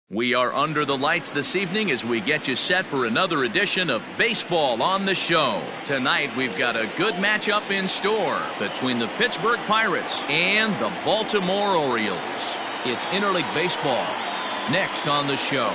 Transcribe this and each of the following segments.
We are under the lights this evening as we get you set for another edition of Baseball on the Show. Tonight we've got a good matchup in store between the Pittsburgh Pirates and the Baltimore Orioles. It's interleague baseball next on the show.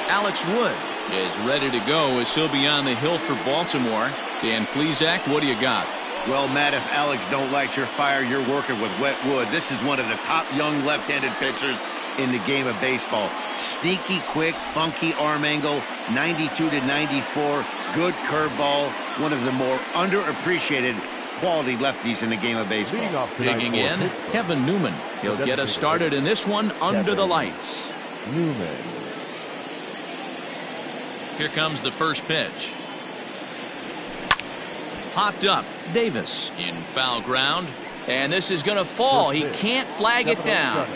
Alex Wood is ready to go as he'll be on the hill for Baltimore. Dan Plesac, what do you got? Well, Matt, if Alex don't light your fire, you're working with wet wood. This is one of the top young left-handed pitchers in the game of baseball. Sneaky, quick, funky arm angle, 92 to 94, good curveball. One of the more underappreciated quality lefties in the game of baseball. Digging in, Kevin Newman. He'll get us started in this one under the lights. Newman. Here comes the first pitch. Popped up. Davis in foul ground. And this is going to fall. He can't flag it down.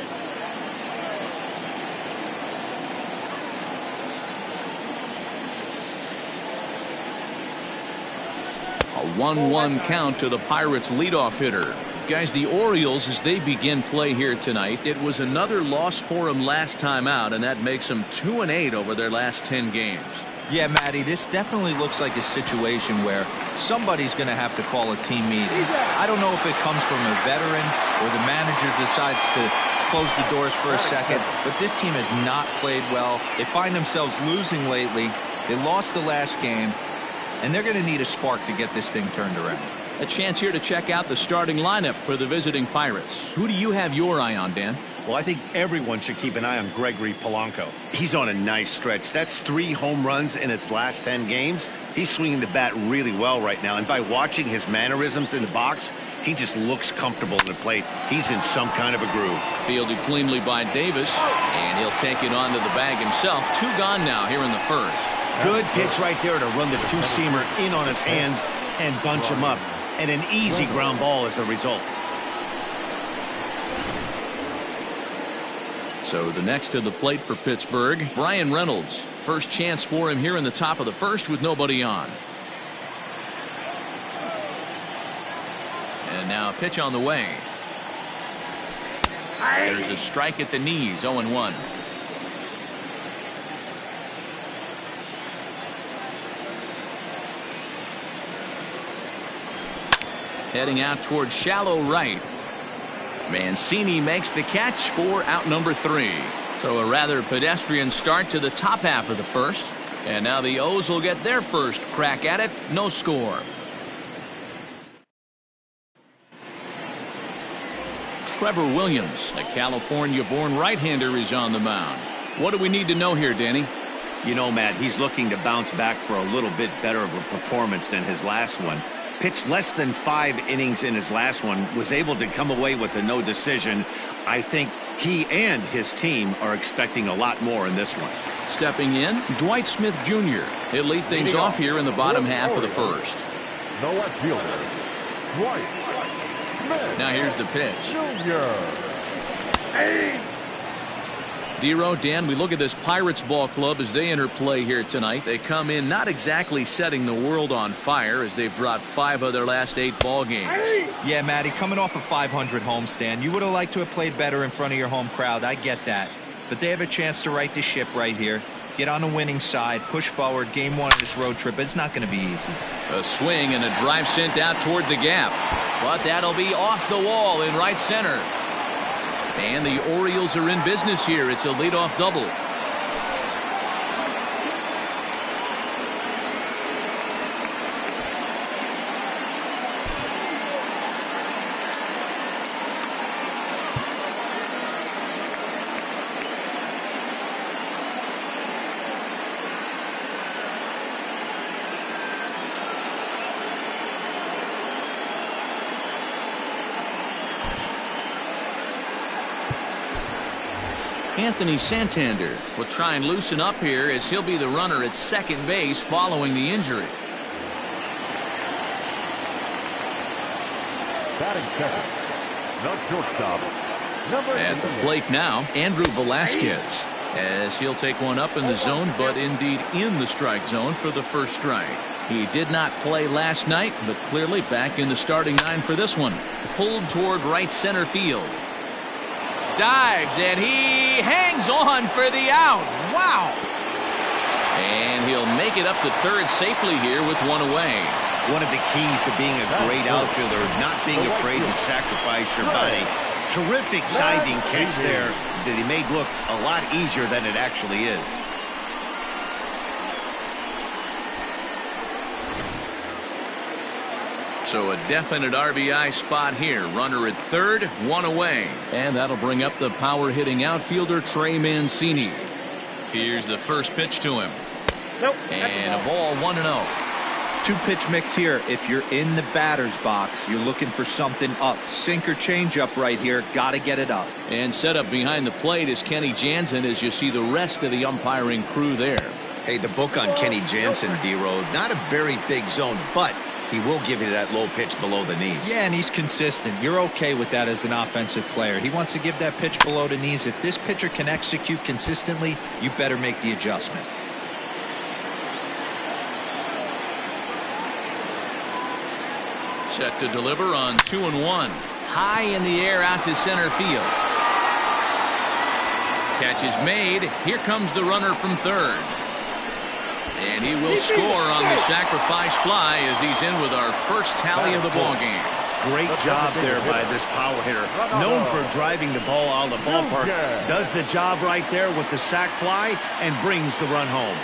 A 1-1 count to the Pirates leadoff hitter. Guys, the Orioles, as they begin play here tonight, it was another loss for them last time out, and that makes them 2-8 over their last 10 games. Yeah, Matty, this definitely looks like a situation where somebody's going to have to call a team meeting. I don't know if it comes from a veteran or the manager decides to close the doors for a second, but this team has not played well. They find themselves losing lately. They lost the last game, and they're going to need a spark to get this thing turned around. A chance here to check out the starting lineup for the visiting Pirates. Who do you have your eye on, Dan? Well, I think everyone should keep an eye on Gregory Polanco. He's on a nice stretch. That's 3 home runs in his last 10 games. He's swinging the bat really well right now. And by watching his mannerisms in the box, he just looks comfortable in the plate. He's in some kind of a groove. Fielded cleanly by Davis, and he'll take it onto the bag himself. 2 gone now here in the first. Good pitch right there to run the 2-seamer in on his hands and bunch him up. And an easy ground ball as the result. So the next to the plate for Pittsburgh, Brian Reynolds. First chance for him here in the top of the first with nobody on. And now a pitch on the way. There's a strike at the knees, 0-1. Heading out towards shallow right. Mancini makes the catch for out number 3. So a rather pedestrian start to the top half of the first. And now the O's will get their first crack at it. No score. Trevor Williams, a California-born right-hander, is on the mound. What do we need to know here, Danny? You know, Matt, he's looking to bounce back for a little bit better of a performance than his last one. Pitched less than 5 innings in his last one, was able to come away with a no decision. I think he and his team are expecting a lot more in this one. Stepping in, Dwight Smith Jr. He'll lead things off here in the bottom half of the first. The left fielder, Dwight Smith. Now here's the pitch. Junior. Dero, Dan, we look at this Pirates ball club as they enter play here tonight. They come in not exactly setting the world on fire as they've dropped 5 of their last 8 ball games. Yeah, Matty, coming off a 500 homestand, you would have liked to have played better in front of your home crowd. I get that. But they have a chance to right the ship right here. Get on the winning side, push forward, game 1 of this road trip. It's not going to be easy. A swing and a drive sent out toward the gap. But that'll be off the wall in right center. And the Orioles are in business here. It's a leadoff double. Anthony Santander will try and loosen up here as he'll be the runner at second base following the injury. Batting second, the shortstop, at the plate now, Andrew Velasquez, as he'll take one up in the zone, but indeed in the strike zone for the first strike. He did not play last night, but clearly back in the starting nine for this one. Pulled toward right center field. Dives, and he hangs on for the out. Wow. And he'll make it up to third safely here with one away. One of the keys to being a great outfielder is not being afraid to sacrifice your body. Terrific diving catch there that he made look a lot easier than it actually is. So a definite RBI spot here. Runner at third, one away. And that'll bring up the power-hitting outfielder Trey Mancini. Here's the first pitch to him. And a ball 1-0. Two-pitch mix here. If you're in the batter's box, you're looking for something up. Sink or change up right here. Got to get it up. And set up behind the plate is Kenny Jansen as you see the rest of the umpiring crew there. Hey, the book on Kenny Jansen, D-Road, not a very big zone, but he will give you that low pitch below the knees. Yeah, and he's consistent. You're okay with that as an offensive player. He wants to give that pitch below the knees. If this pitcher can execute consistently, you better make the adjustment. Set to deliver on 2-1. High in the air out to center field. Catch is made. Here comes the runner from third. And he will score on the sacrifice fly as he's in with our first tally of the ballgame. Great job there by this power hitter. Known for driving the ball out of the ballpark. Does the job right there with the sac fly and brings the run home.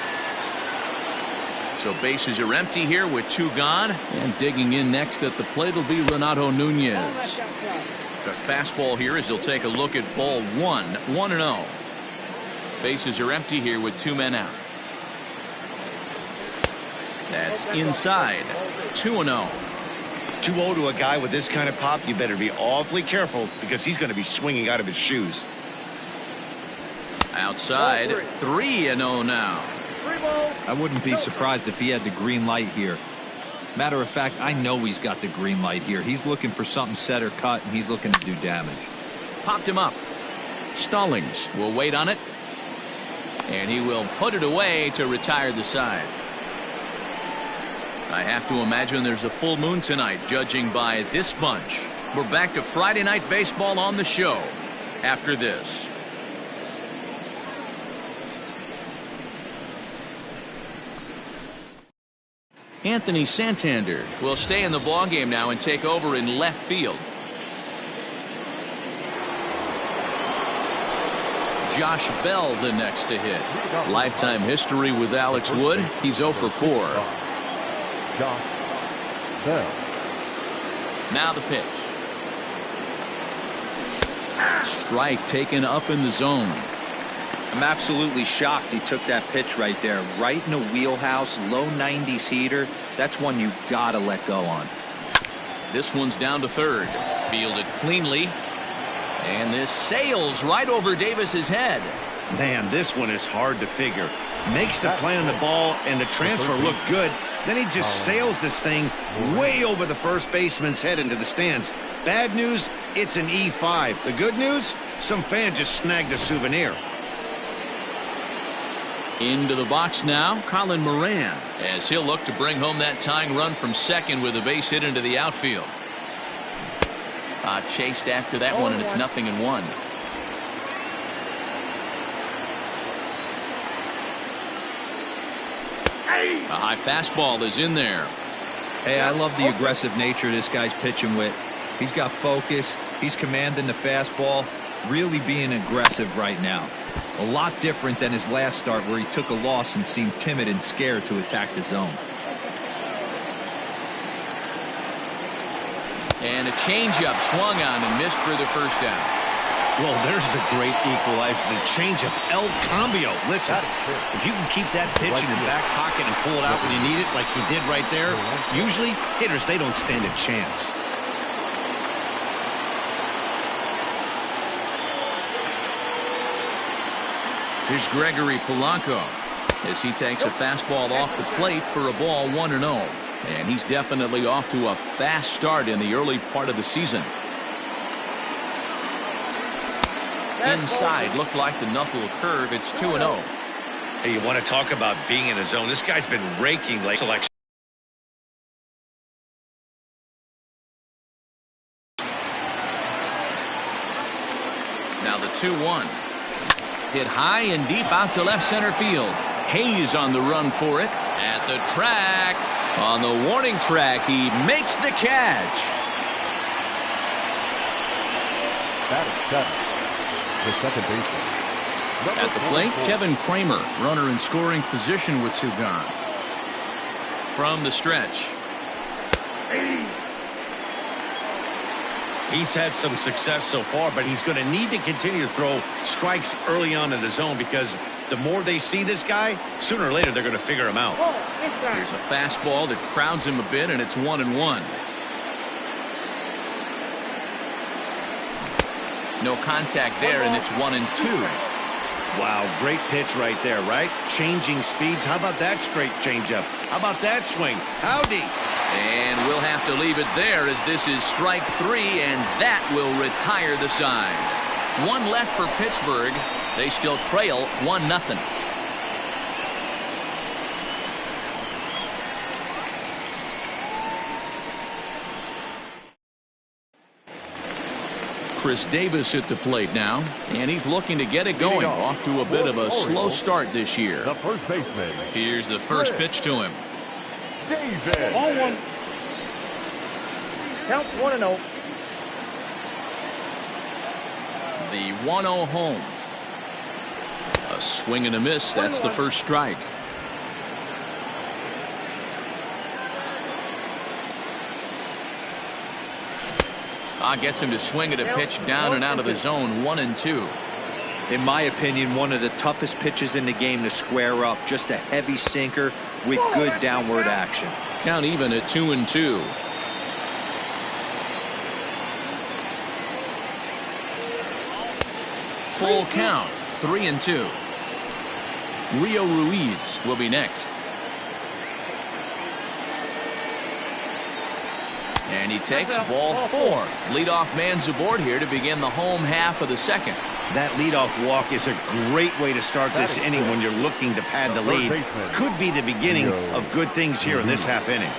So bases are empty here with two gone. And digging in next at the plate will be Renato Nunez. The fastball here as he'll take a look at ball 1-0. Bases are empty here with two men out. That's inside. 2-0. 2-0 to a guy with this kind of pop, you better be awfully careful because he's going to be swinging out of his shoes. Outside, 3-0 now. I wouldn't be surprised if he had the green light here. Matter of fact, I know he's got the green light here. He's looking for something set or cut, and he's looking to do damage. Popped him up. Stallings will wait on it. And he will put it away to retire the side. I have to imagine there's a full moon tonight, judging by this bunch. We're back to Friday Night Baseball on the show after this. Anthony Santander will stay in the ballgame now and take over in left field. Josh Bell the next to hit. Lifetime history with Alex Wood. He's 0 for 4. Josh Bell. Now the pitch. Strike taken up in the zone. I'm absolutely shocked he took that pitch right there. Right in the wheelhouse, low 90s heater. That's one you gotta let go on. This one's down to third. Fielded cleanly. And this sails right over Davis's head. Man, this one is hard to figure. Makes the play on the ball and the transfer look good. Then he just sails this thing way over the first baseman's head into the stands. Bad news, it's an E5. The good news, some fan just snagged a souvenir. Into the box now, Colin Moran, as he'll look to bring home that tying run from second with a base hit into the outfield. Chased after that one, and it's 0-1. A high fastball is in there. Hey, I love the aggressive nature this guy's pitching with. He's got focus. He's commanding the fastball. Really being aggressive right now. A lot different than his last start where he took a loss and seemed timid and scared to attack the zone. And a changeup swung on and missed for the first down. Well, there's the great equalizer, the changeup, El Cambio. Listen, if you can keep that pitch in your back pocket and pull it out when you need it like he did right there, usually hitters, they don't stand a chance. Here's Gregory Polanco as he takes a fastball off the plate for a ball 1-0. And he's definitely off to a fast start in the early part of the season. Inside, looked like the knuckle curve. It's 2-0. Hey, you want to talk about being in a zone? This guy's been raking late selection. Now the 2-1. Hit high and deep out to left center field. Hayes on the run for it. At the track. On the warning track, he makes the catch. Batting seventh, the second baseman. At the plate, Kevin Kramer, runner in scoring position with 2 gone. From the stretch. He's had some success so far, but he's going to need to continue to throw strikes early on in the zone, because the more they see this guy, sooner or later they're going to figure him out. Here's a fastball that crowds him a bit, and it's 1-1. No contact there, and it's 1-2. Wow, great pitch right there, right? Changing speeds. How about that straight changeup? How about that swing? Howdy. And we'll have to leave it there, as this is strike 3, and that will retire the side. 1 left for Pittsburgh. They still trail 1-0. Chris Davis at the plate now, and he's looking to get it going. Off to a bit of a slow start this year. The first baseman. Here's the first pitch to him. Davis. 0-1. Count 1-0. The 1-0 home. A swing and a miss. That's the first strike. Gets him to swing at a pitch down and out of the zone. 1-2. In my opinion, one of the toughest pitches in the game to square up. Just a heavy sinker with good downward action. Count even at 2-2. Full count. 3-2. Rio Ruiz will be next. And he takes ball 4. Leadoff man's aboard here to begin the home half of the second. That leadoff walk is a great way to start this inning when you're looking to pad the lead. Could be the beginning of good things here in this half inning.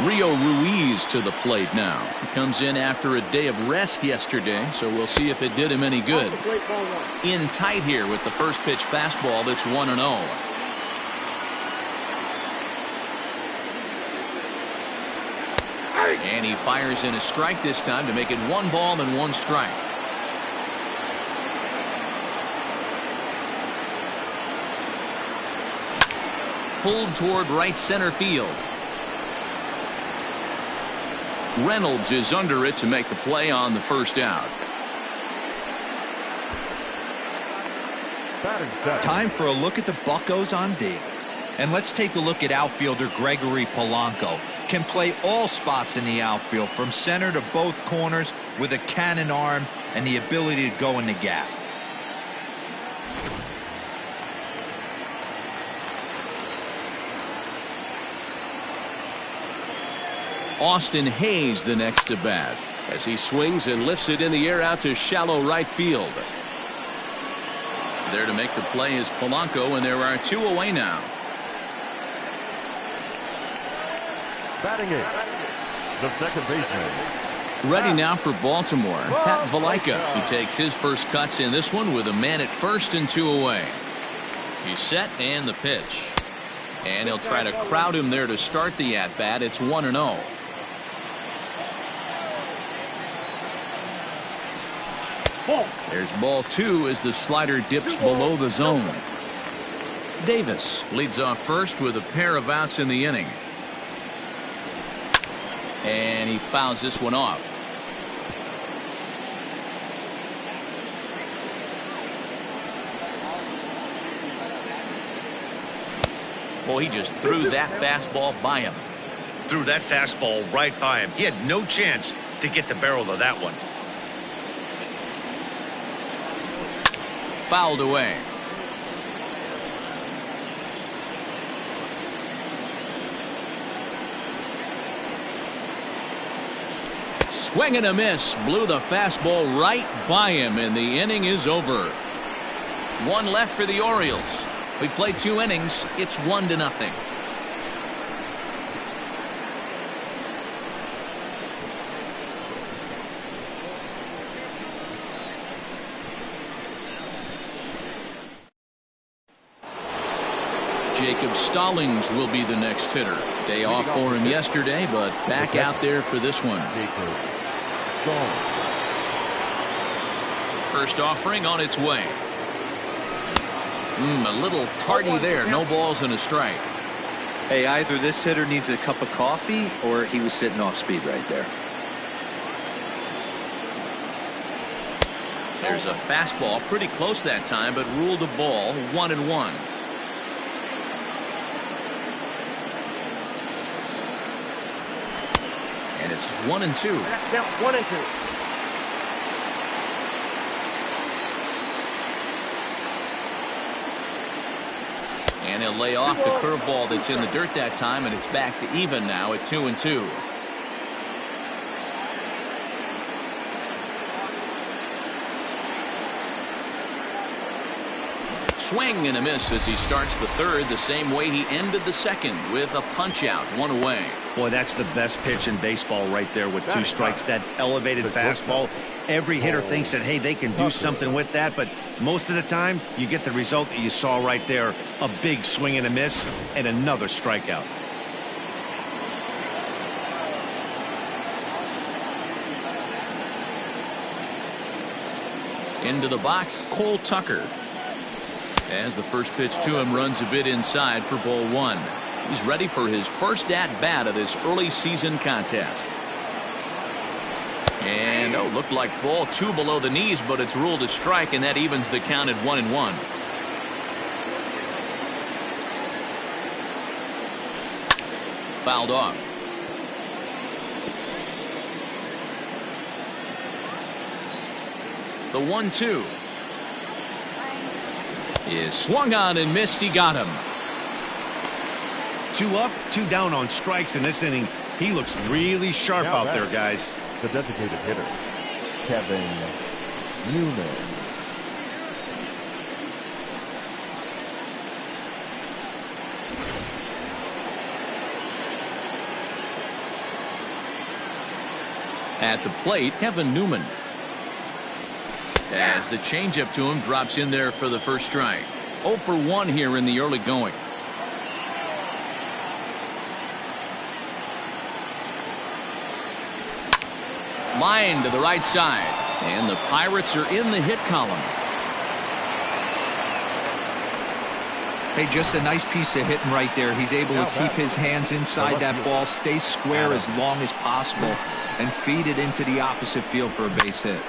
Rio Ruiz to the plate now. He comes in after a day of rest yesterday, so we'll see if it did him any good. In tight here with the first pitch fastball that's 1-0. And he fires in a strike this time to make it 1 ball and 1 strike. Pulled toward right center field. Reynolds is under it to make the play on the first out. Time for a look at the Buccos on D. And let's take a look at outfielder Gregory Polanco. Can play all spots in the outfield, from center to both corners, with a cannon arm and the ability to go in the gap. Austin Hayes the next to bat, as he swings and lifts it in the air out to shallow right field. There to make the play is Polanco, and there are 2 away now. Batting it, the second baseman. Ready now for Baltimore, Pat Valaika. He takes his first cuts in this one with a man at first and 2 away. He's set, and the pitch. And he'll try to crowd him there to start the at-bat. It's 1-0. There's ball 2 as the slider dips below the zone. Davis leads off first with a pair of outs in the inning. And he fouls this one off. Boy, he just threw that fastball by him. Threw that fastball right by him. He had no chance to get the barrel of that one. Fouled away. Swing and a miss. Blew the fastball right by him, and the inning is over. 1 left for the Orioles. We played 2 innings. It's 1-0. Jacob Stallings will be the next hitter. Day off for him yesterday, but back out there for this one. First offering on its way. A little tardy there. No balls and a strike. Hey, either this hitter needs a cup of coffee or he was sitting off speed right there. There's a fastball pretty close that time, but ruled a ball. 1-1. And it's 1-2. Now 1-2. And he'll lay off the curveball that's in the dirt that time, and it's back to even now at 2-2. Swing and a miss as he starts the third, the same way he ended the second, with a punch out, one away. Boy, that's the best pitch in baseball right there with 2 strikes. That elevated fastball. Every hitter thinks that, hey, they can do something with that, but most of the time you get the result that you saw right there. A big swing and a miss and another strikeout. Into the box, Cole Tucker. As the first pitch to him runs a bit inside for ball 1. He's ready for his first at-bat of this early season contest. And, looked like ball 2 below the knees, but it's ruled a strike, and that evens the count at 1-1. Fouled off. The 1-2. Is swung on and missed. He got him. 2 up, 2 down on strikes in this inning. He looks really sharp out there, guys. The designated hitter, Kevin Newman. At the plate, Kevin Newman. As the changeup to him drops in there for the first strike. 0 for 1 here in the early going. Line to the right side. And the Pirates are in the hit column. Hey, just a nice piece of hitting right there. He's able to keep his hands inside that ball, stay square as long as possible, and feed it into the opposite field for a base hit.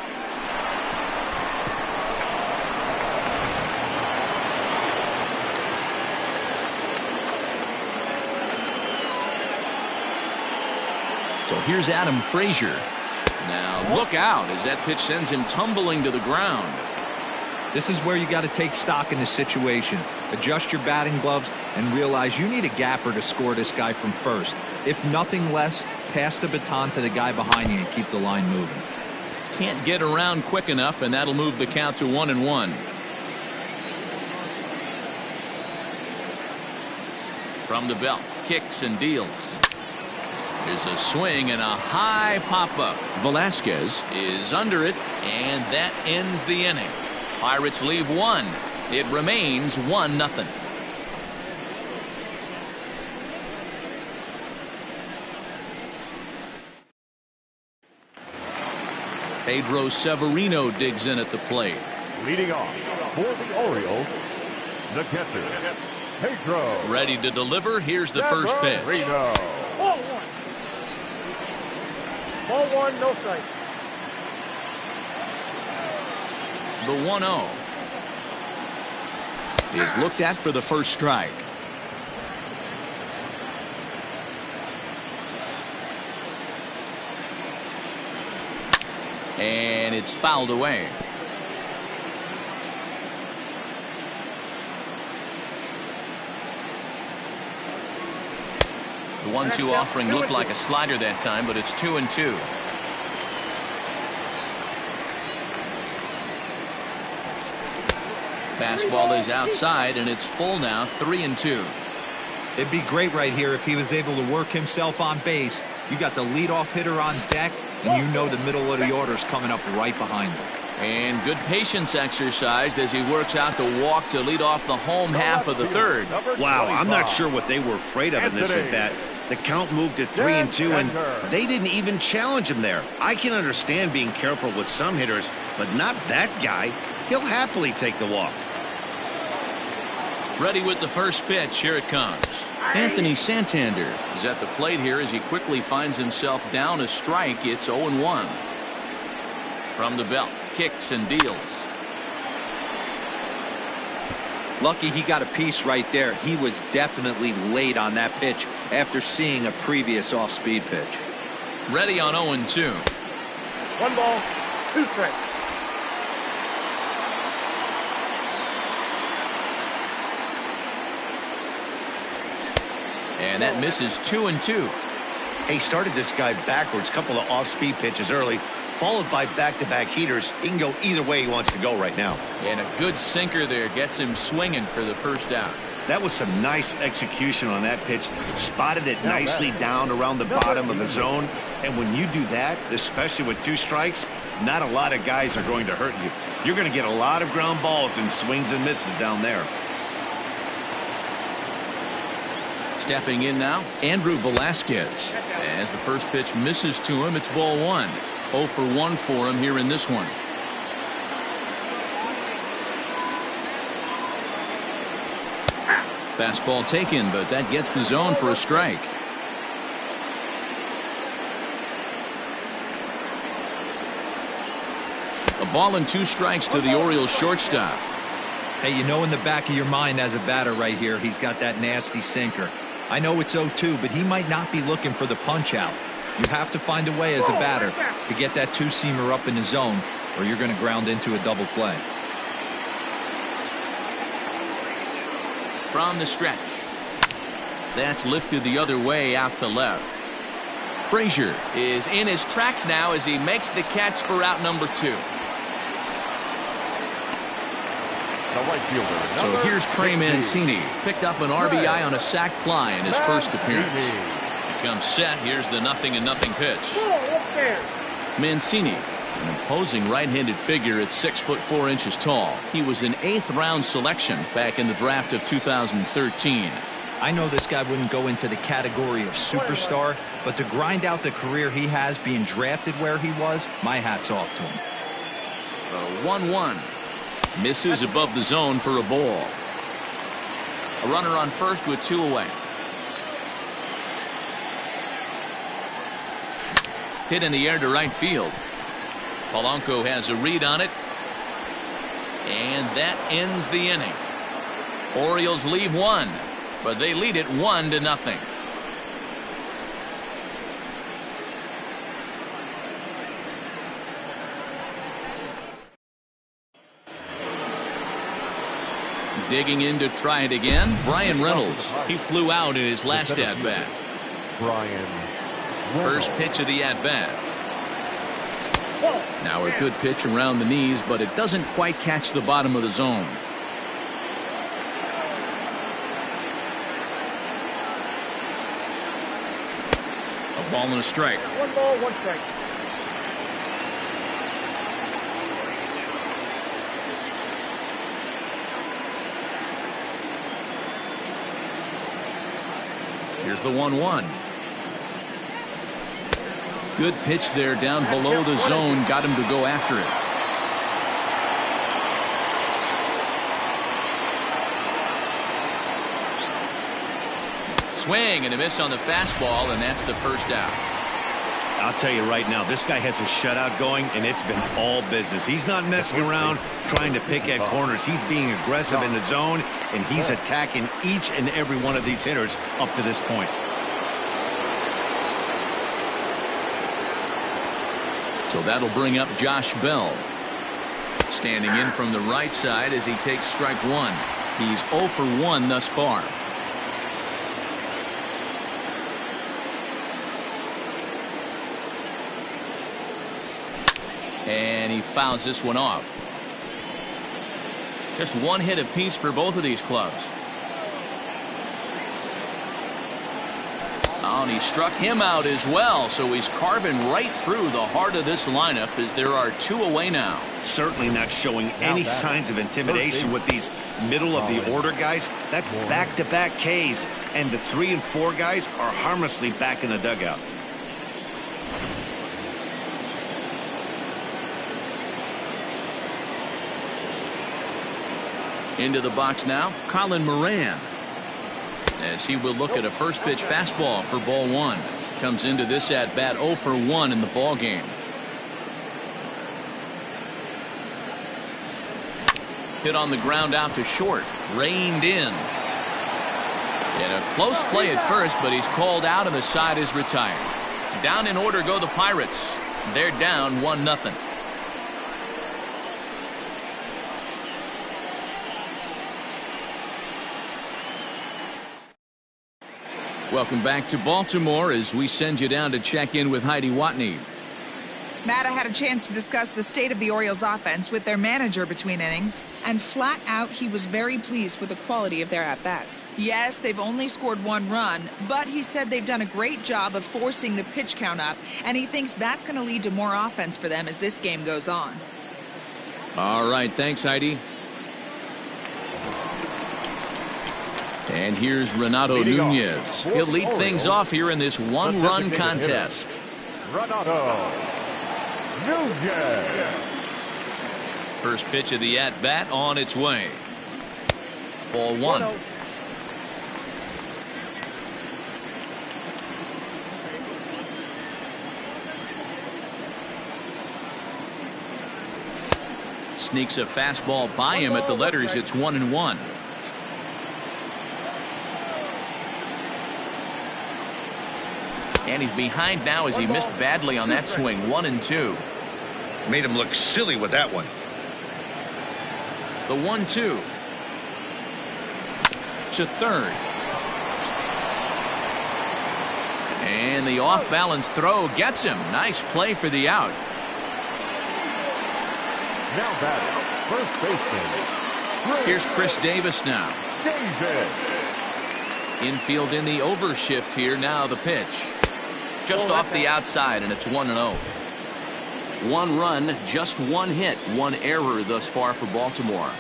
So here's Adam Frazier. Now look out as that pitch sends him tumbling to the ground. This is where you got to take stock in the situation. Adjust your batting gloves and realize you need a gapper to score this guy from first. If nothing less, pass the baton to the guy behind you and keep the line moving. Can't get around quick enough, and that'll move the count to 1-1. From the belt, kicks and deals. There's a swing and a high pop-up. Velasquez is under it, and that ends the inning. Pirates leave 1. It remains 1-0. Pedro Severino digs in at the plate. Leading off for the Orioles, the catcher, Pedro. Ready to deliver. Here's the first pitch. Severino. Ball 1. Ball 1, no strike. The 1-0 is looked at for the first strike. And it's fouled away. The 1-2 offering looked like a slider that time, but it's 2-2. Fastball is outside, and it's full now, 3-2. It'd be great right here if he was able to work himself on base. You got the leadoff hitter on deck, and you know the middle of the order is coming up right behind him. And good patience exercised as he works out the walk to lead off the home half of the third. Wow, I'm not sure what they were afraid of in this at-bat. The count moved to 3-2, and they didn't even challenge him there. I can understand being careful with some hitters, but not that guy. He'll happily take the walk. Ready with the first pitch. Here it comes. Anthony Santander is at the plate here as he quickly finds himself down a strike. It's 0-1. From the belt, kicks and deals. Lucky he got a piece right there. He was definitely late on that pitch after seeing a previous off-speed pitch. Ready on 0-2. 1 ball, 2 strikes. And that misses 2-2. He started this guy backwards, couple of off-speed pitches early, followed by back-to-back heaters. He can go either way he wants to go right now. And a good sinker there gets him swinging for the first out. That was some nice execution on that pitch. Spotted it nicely down around the bottom of the zone. And when you do that, especially with 2 strikes, not a lot of guys are going to hurt you. You're going to get a lot of ground balls and swings and misses down there. Stepping in now, Andrew Velasquez. As the first pitch misses to him, it's ball 1. 0 for 1 for him here in this one. Fastball taken, but that gets the zone for a strike. A ball and 2 strikes to the Orioles shortstop. Hey, you know in the back of your mind as a batter right here, he's got that nasty sinker. I know it's 0-2, but he might not be looking for the punch out. You have to find a way as a batter to get that 2-seamer up in the zone, or you're going to ground into a double play. From the stretch. That's lifted the other way out to left. Frazier is in his tracks now as he makes the catch for out number 2. So here's Trey Mancini. Picked up an RBI on a sac fly in his first appearance. He comes set. Here's the 0-0 pitch. Mancini, an imposing right-handed figure at 6'4" tall. He was an 8th round selection back in the draft of 2013. I know this guy wouldn't go into the category of superstar, but to grind out the career he has being drafted where he was, my hat's off to him. 1-1. Misses above the zone for a ball. A runner on first with 2 away. Hit in the air to right field. Polanco has a read on it. And that ends the inning. Orioles leave 1, but they lead it 1-0. Digging in to try it again, Brian Reynolds. He flew out in his last at-bat. First pitch of the at-bat. Now a good pitch around the knees, but it doesn't quite catch the bottom of the zone. A ball and a strike. 1 ball, 1 strike. Here's the 1-1. Good pitch there down below the zone. Got him to go after it. Swing and a miss on the fastball, and that's the first out. I'll tell you right now, this guy has a shutout going, and it's been all business. He's not messing around trying to pick at corners. He's being aggressive in the zone, and he's attacking each and every one of these hitters up to this point. So that'll bring up Josh Bell. Standing in from the right side as he takes strike 1. He's 0 for 1 thus far. And he fouls this one off. Just 1 hit apiece for both of these clubs. Oh, and he struck him out as well, so he's carving right through the heart of this lineup as there are 2 away now. Certainly not showing any signs of intimidation with these middle of the order guys. That's back-to-back Ks, and the 3 and 4 guys are harmlessly back in the dugout. Into the box now, Colin Moran, as he will look at a first pitch fastball for ball 1. Comes into this at bat 0 for 1 in the ball game. Hit on the ground out to short, reined in. And a close play at first, but he's called out and the side is retired. Down in order go the Pirates. They're down 1-0. Welcome back to Baltimore as we send you down to check in with Heidi Watney. Matt, I had a chance to discuss the state of the Orioles offense with their manager between innings, and flat out he was very pleased with the quality of their at-bats. Yes, they've only scored 1 run, but he said they've done a great job of forcing the pitch count up, and he thinks that's going to lead to more offense for them as this game goes on. All right, thanks, Heidi. And here's Renato Nunez. He'll lead things off here in this 1-run contest. Renato Nunez. First pitch of the at-bat on its way. Ball 1. Sneaks a fastball by him at the letters. It's 1-1. And he's behind now as he missed badly on that swing. 1-2. Made him look silly with that one. The 1-2 to third. And the off-balance throw gets him. Nice play for the out. Now batting, first baseman. Here's Chris Davis now. Davis. Infield in the overshift here. Now the pitch. Just off the outside, and it's 1-0. 1 run, just 1 hit, 1 error thus far for Baltimore.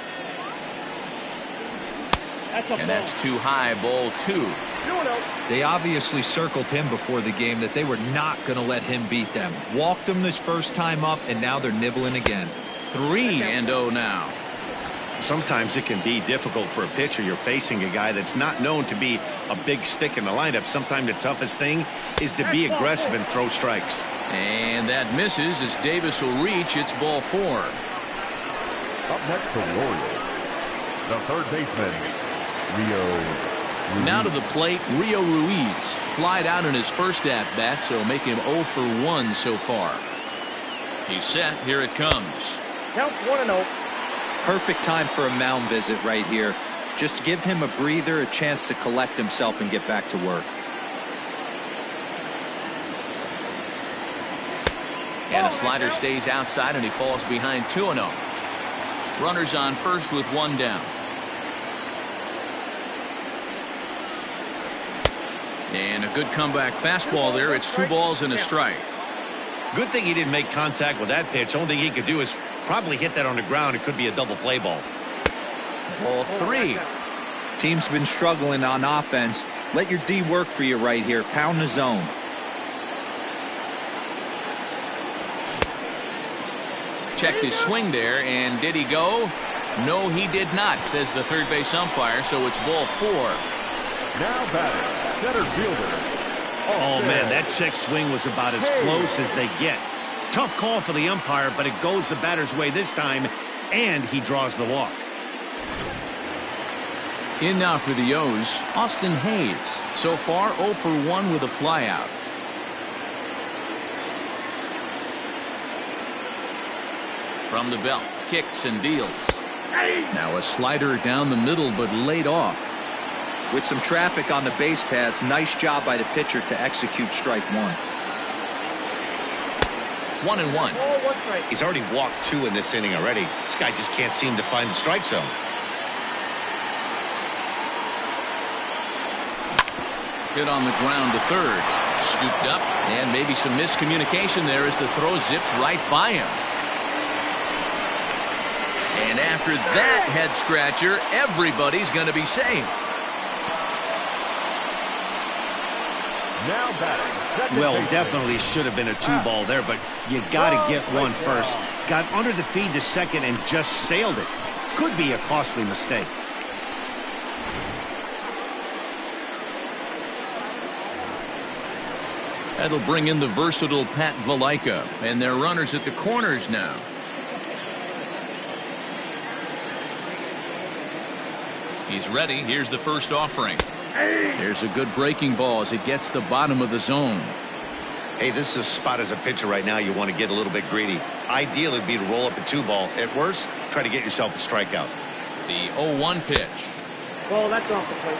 And that's too high, ball 2. They obviously circled him before the game that they were not going to let him beat them. Walked him his first time up, and now they're nibbling again. 3-0 now. Sometimes it can be difficult for a pitcher. You're facing a guy that's not known to be a big stick in the lineup. Sometimes the toughest thing is to be aggressive and throw strikes. And that misses as Davis will reach. It's ball 4. Up next for the Orioles, the third baseman, Rio Ruiz. Now to the plate, Rio Ruiz. Flied out in his first at-bat, so make him 0 for 1 so far. He's set. Here it comes. Count 1-0. Perfect time for a mound visit right here. Just to give him a breather, a chance to collect himself and get back to work. And a slider stays outside and he falls behind 2-0. Runners on first with 1 down. And a good comeback fastball there. It's 2 balls and a strike. Good thing he didn't make contact with that pitch. Only thing he could do is probably hit that on the ground. It could be a double play ball. Ball 3. Team's been struggling on offense. Let your D work for you right here. Pound the zone. Checked his swing there, and did he go? No, he did not, says the third base umpire, so it's ball 4. Now batting, center fielder. Oh, man, that check swing was about as close as they get. Tough call for the umpire, but it goes the batter's way this time, and he draws the walk. In now for the O's, Austin Hayes. So far, 0 for 1 with a flyout. From the belt, kicks and deals. Now a slider down the middle, but laid off. With some traffic on the base paths, nice job by the pitcher to execute strike 1. 1-1. He's already walked 2 in this inning already. This guy just can't seem to find the strike zone. Hit on the ground to third. Scooped up, and maybe some miscommunication there as the throw zips right by him. And after that head scratcher, everybody's going to be safe. Now batting. Well, definitely should have been a 2-ball there, but you got to get one first. Got under the feed to second and just sailed it. Could be a costly mistake. That'll bring in the versatile Pat Valaika, and their runners at the corners now. He's ready. Here's the first offering. There's a good breaking ball as it gets the bottom of the zone. Hey, this is a spot as a pitcher right now you want to get a little bit greedy. Ideal would be to roll up a 2-ball. At worst, try to get yourself a strikeout. The 0-1 pitch. Well, that's off the plate.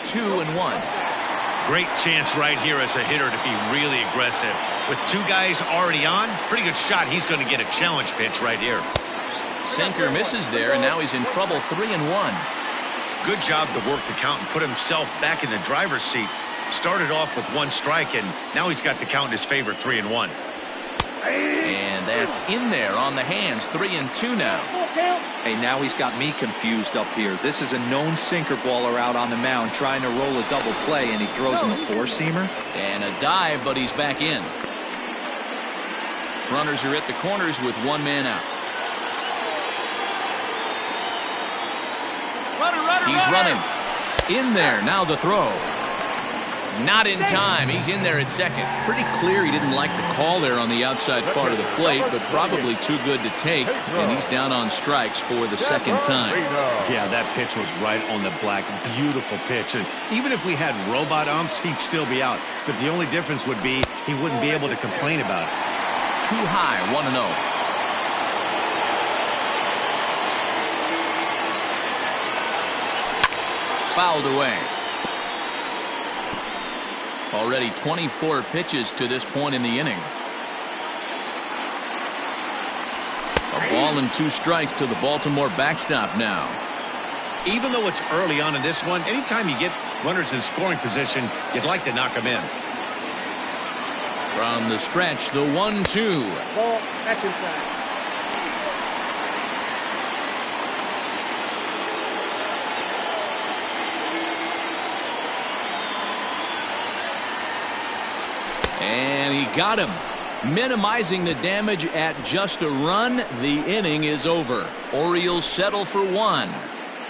2-1. Great chance right here as a hitter to be really aggressive. With 2 guys already on, pretty good shot. He's going to get a challenge pitch right here. Sinker misses there, and now he's in trouble. 3-1. Good job to work the count and put himself back in the driver's seat. Started off with 1 strike, and now he's got the count in his favor. 3-1. And that's in there on the hands. 3-2 now. Hey, now he's got me confused up here. This is a known sinker baller out on the mound trying to roll a double play, and he throws him a 4-seamer. And a dive, but he's back in. Runners are at the corners with 1 man out. He's running. In there. Now the throw. Not in time. He's in there at second. Pretty clear he didn't like the call there on the outside part of the plate, but probably too good to take, and he's down on strikes for the second time. Yeah, that pitch was right on the black. Beautiful pitch. And even if we had robot umps, he'd still be out. But the only difference would be he wouldn't be able to complain about it. Too high. 1-0. Fouled away. Already 24 pitches to this point in the inning. A ball and 2 strikes to the Baltimore backstop now. Even though it's early on in this one, anytime you get runners in scoring position, you'd like to knock them in. From the stretch, the 1-2. Ball, that's inside. And he got him. Minimizing the damage at just a run. The inning is over. Orioles settle for 1.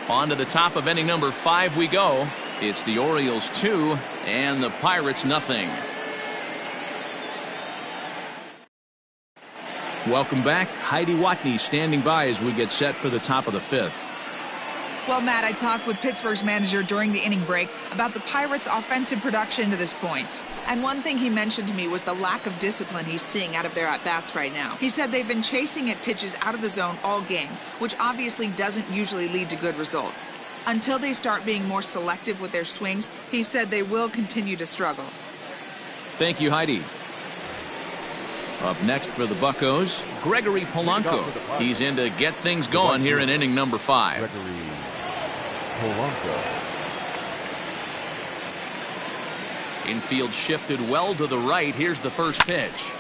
On to the top of inning number 5 we go. It's the Orioles 2 and the Pirates nothing. Welcome back. Heidi Watney standing by as we get set for the top of the 5th. Well, Matt, I talked with Pittsburgh's manager during the inning break about the Pirates' offensive production to this point. And one thing he mentioned to me was the lack of discipline he's seeing out of their at-bats right now. He said they've been chasing at pitches out of the zone all game, which obviously doesn't usually lead to good results. Until they start being more selective with their swings, he said they will continue to struggle. Thank you, Heidi. Up next for the Buccos, Gregory Polanco. He's in to get things going here in inning number 5. Gregory Polanco. Infield shifted well to the right. Here's the first pitch.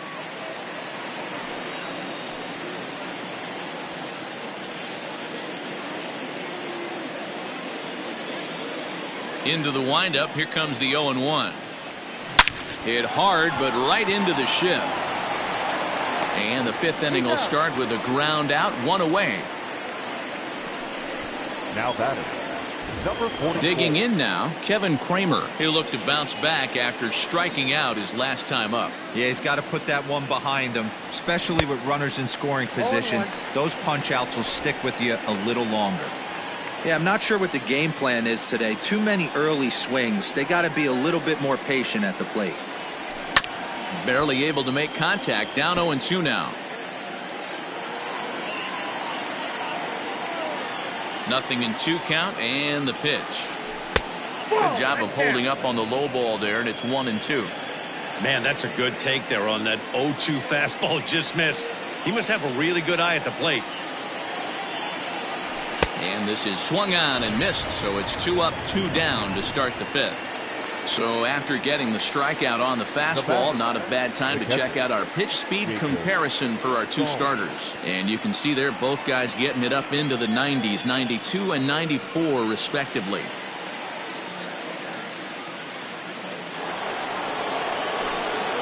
Into the windup. Here comes the 0-1. Hit hard, but right into the shift. And the 5th inning will start with a ground out, 1 away. Now batting. Number 44. Digging in now, Kevin Kramer. He'll look to bounce back after striking out his last time up. Yeah, he's got to put that one behind him, especially with runners in scoring position. Those punch-outs will stick with you a little longer. Yeah, I'm not sure what the game plan is today. Too many early swings. They got to be a little bit more patient at the plate. Barely able to make contact. Down 0-2 now. Nothing in 2 count, and the pitch. Good job of holding up on the low ball there, and it's 1-2. Man, that's a good take there on that 0-2 fastball. Just missed. He must have a really good eye at the plate. And this is swung on and missed, so it's 2 up, 2 down to start the 5th. So after getting the strikeout on the fastball, not a bad time to check out our pitch speed comparison for our 2 starters. And you can see there both guys getting it up into the 90s, 92 and 94 respectively.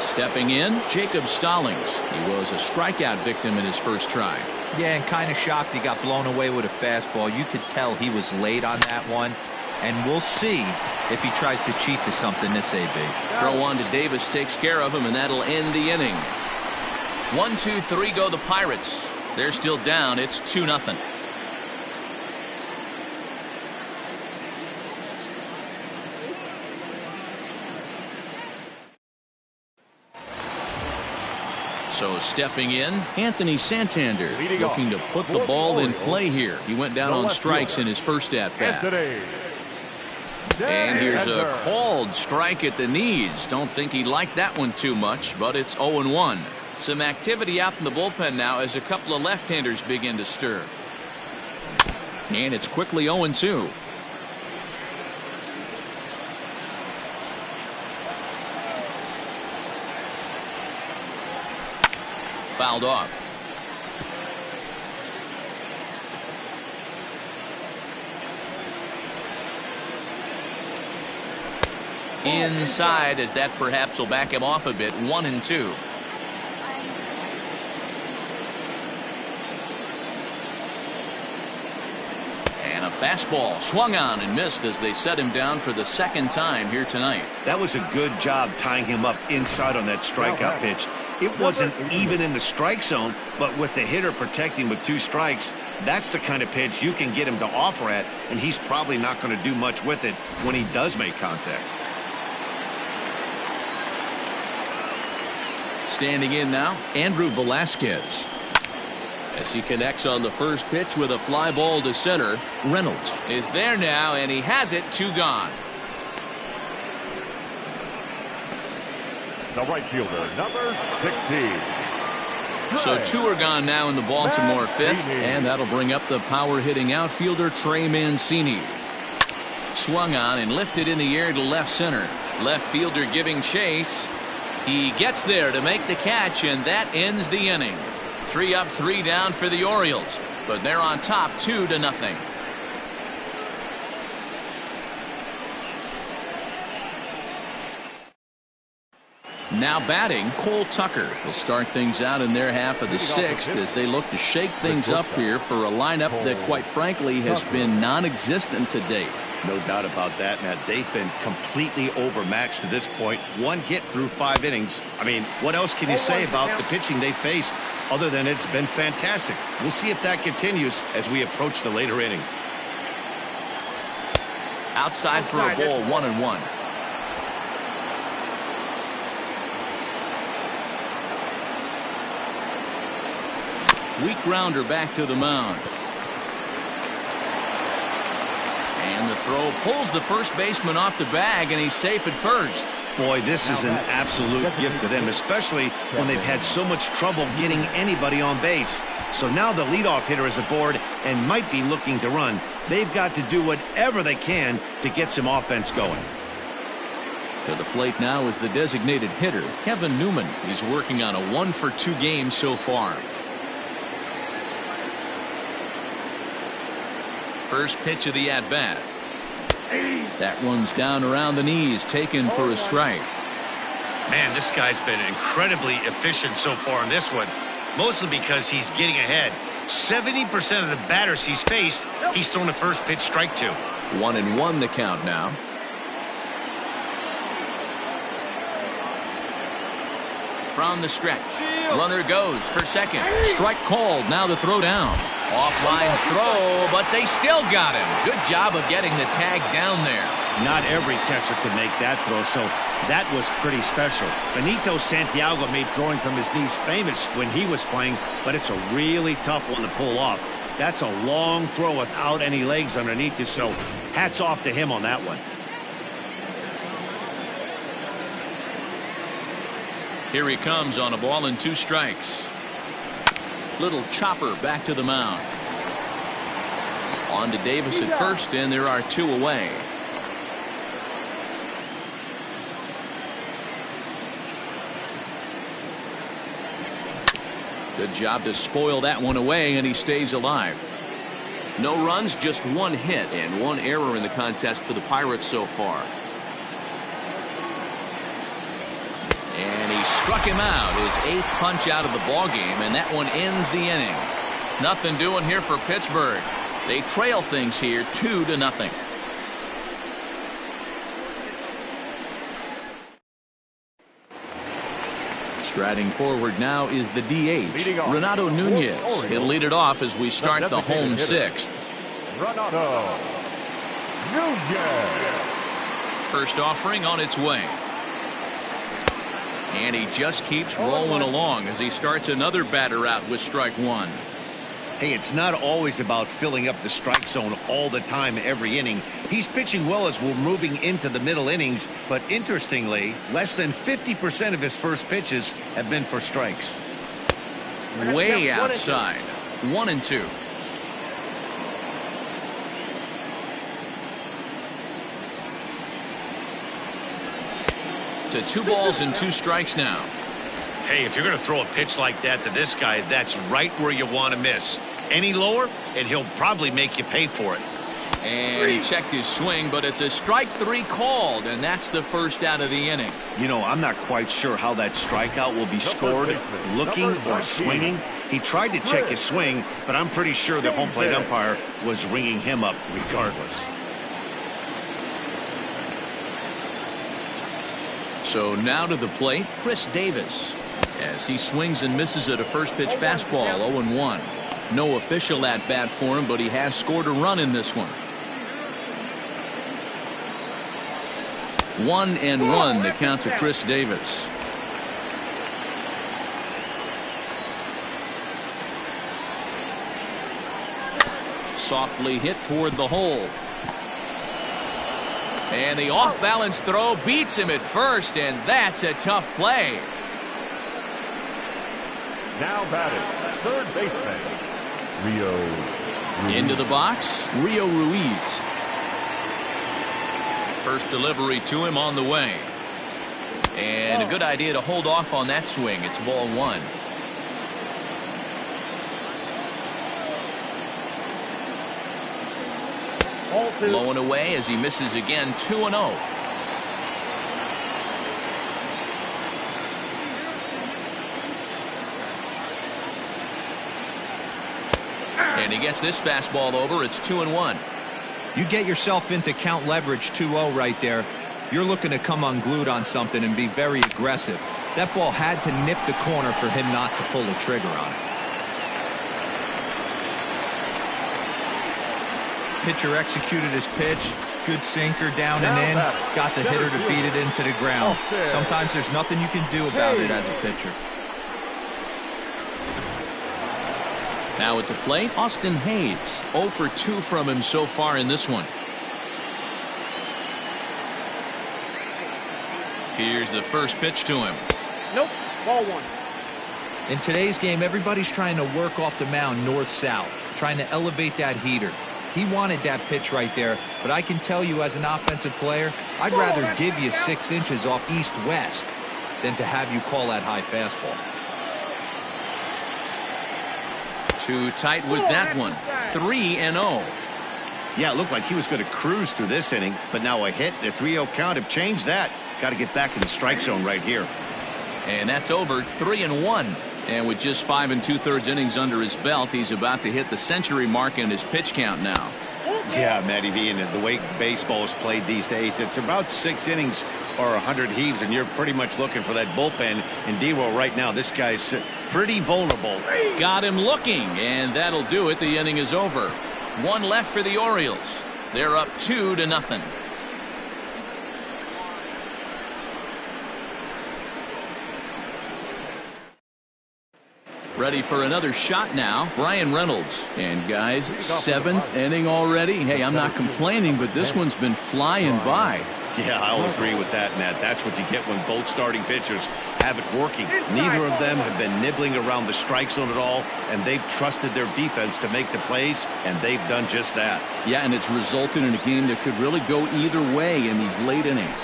Stepping in, Jacob Stallings. He was a strikeout victim in his first try. Yeah, and kind of shocked he got blown away with a fastball. You could tell he was late on that one. And we'll see if he tries to cheat to something this AB. Throw on to Davis takes care of him, and that'll end the inning. 1, 2, 3 go the Pirates. They're still down. It's 2-0. So stepping in, Anthony Santander looking to put the ball in play here. He went down on strikes in his first at-bat. And here's a called strike at the knees. Don't think he liked that one too much, but it's 0-1. Some activity out in the bullpen now as a couple of left-handers begin to stir. And it's quickly 0-2. Fouled off. Inside, as that perhaps will back him off a bit. 1-2. And a fastball swung on and missed as they set him down for the second time here tonight. That was a good job tying him up inside on that strikeout pitch. It wasn't even in the strike zone, but with the hitter protecting with 2 strikes, that's the kind of pitch you can get him to offer at, and he's probably not going to do much with it when he does make contact. Standing in now, Andrew Velasquez. As he connects on the first pitch with a fly ball to center, Reynolds is there now, and he has it. 2 gone. The right fielder, number 16. So 2 are gone now in the Baltimore 5th, and that'll bring up the power-hitting outfielder Trey Mancini. Swung on and lifted in the air to left center. Left fielder giving chase. He gets there to make the catch, and that ends the inning. 3 up, 3 down for the Orioles, but they're on top 2-0. Now batting, Cole Tucker will start things out in their half of the 6th as they look to shake things up here for a lineup that, quite frankly, has been non-existent to date. No doubt about that, Matt. They've been completely overmatched to this point. 1 hit through 5 innings. I mean, what else can you say about the pitching they faced other than it's been fantastic? We'll see if that continues as we approach the later inning. Outside for a ball, 1-1. Weak grounder back to the mound. And the throw pulls the first baseman off the bag, and he's safe at first. Boy, this is an absolute gift to them, especially when they've had so much trouble getting anybody on base. So now the leadoff hitter is aboard and might be looking to run. They've got to do whatever they can to get some offense going. To the plate now is the designated hitter, Kevin Newman. He's working on a 1-for-2 game so far. First pitch of the at-bat. That one's down around the knees, taken for a strike. Man, this guy's been incredibly efficient so far in this one, mostly because he's getting ahead. 70% of the batters he's faced, he's thrown a first pitch strike to. 1-1 the count now. From the stretch, runner goes for second. Strike called. Now the throw down. Offline throw, but they still got him. Good job of getting the tag down there. Not every catcher can make that throw, so that was pretty special. Benito Santiago made throwing from his knees famous when he was playing, but it's a really tough one to pull off. That's a long throw without any legs underneath you, so hats off to him on that one. Here he comes on a ball and 2 strikes. Little chopper back to the mound. On to Davis at first, and there are 2 away. Good job to spoil that one away, and he stays alive. No runs, just 1 hit and 1 error in the contest for the Pirates so far. And he struck him out, his 8th punch out of the ballgame, and that one ends the inning. Nothing doing here for Pittsburgh. They trail things here 2-0. Striding forward now is the DH, Renato Nunez. He'll lead it off as we start the home 6th. Renato Nunez. First offering on its way. And he just keeps rolling along as he starts another batter out with strike 1. Hey, it's not always about filling up the strike zone all the time every inning. He's pitching well as we're moving into the middle innings, but interestingly, less than 50% of his first pitches have been for strikes. Way outside. 1-2. To 2 balls and 2 strikes now. Hey, if you're going to throw a pitch like that to this guy, that's right where you want to miss. Any lower, and he'll probably make you pay for it. And he checked his swing, but it's a strike 3 called, and that's the first out of the inning. You know, I'm not quite sure how that strikeout will be scored, looking or swinging. He tried to check his swing, but I'm pretty sure the home plate umpire was ringing him up regardless. So now to the plate, Chris Davis, as he swings and misses at a first pitch fastball. 0-1. No official at bat for him, but he has scored a run in this one. 1-1 the count to Chris Davis. Softly hit toward the hole. And the off-balance throw beats him at first, and that's a tough play. Now batting, third baseman, Rio Ruiz. Into the box, Rio Ruiz. First delivery to him on the way. And a good idea to hold off on that swing. It's ball 1. Low and away as he misses again. 2-0. And he gets this fastball over. It's 2-1. You get yourself into count leverage 2-0 right there. You're looking to come unglued on something and be very aggressive. That ball had to nip the corner for him not to pull the trigger on it. Pitcher executed his pitch. Good sinker down and in. Got the hitter to beat it into the ground. Sometimes there's nothing you can do about it as a pitcher. Now at the plate, Austin Hayes. 0 for 2 from him so far in this one. Here's the first pitch to him. Nope. Ball 1. In today's game, everybody's trying to work off the mound north-south, trying to elevate that heater. He wanted that pitch right there, but I can tell you as an offensive player, I'd rather give you 6 inches off east-west than to have you call that high fastball. Too tight with that one. 3-0. Yeah, it looked like he was going to cruise through this inning, but now a hit and a 3-0 count have changed that. Got to get back in the strike zone right here. And that's over. 3-1. And with just 5 2/3 innings under his belt, he's about to hit the century mark in his pitch count now. Yeah, Matty V, and the way baseball is played these days, it's about 6 innings or 100 heaves, and you're pretty much looking for that bullpen. And D-Roll right now, this guy's pretty vulnerable. Got him looking, and that'll do it. The inning is over. 1 left for the Orioles. They're up 2-0. Ready for another shot now, Brian Reynolds. And guys, 7th inning already. Hey, I'm not complaining, but this one's been flying by. Yeah, I'll agree with that, Matt. That's what you get when both starting pitchers have it working. Neither of them have been nibbling around the strike zone at all, and they've trusted their defense to make the plays, and they've done just that. Yeah, and it's resulted in a game that could really go either way in these late innings.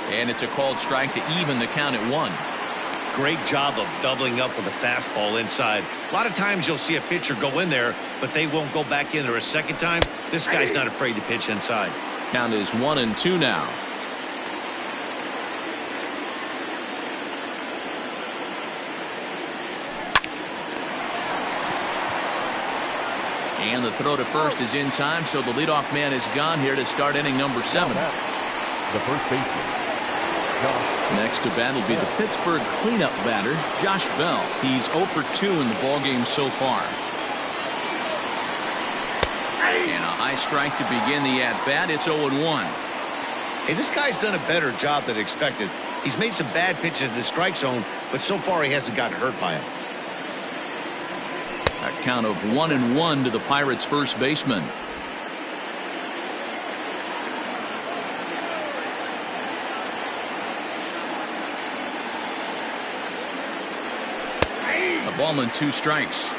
And it's a called strike to even the count at 1. Great job of doubling up with a fastball inside. A lot of times you'll see a pitcher go in there, but they won't go back in there a second time. This guy's not afraid to pitch inside. Count is 1-2 now. And the throw to first is in time, so the leadoff man is gone here to start inning number 7. The first baseman. Next to bat will be the Pittsburgh cleanup batter, Josh Bell. He's 0 for 2 in the ballgame so far. And a high strike to begin the at-bat. It's 0-1. Hey, this guy's done a better job than expected. He's made some bad pitches in the strike zone, but so far he hasn't gotten hurt by him. A count of 1-1 to the Pirates' first baseman. A ball and 2 strikes.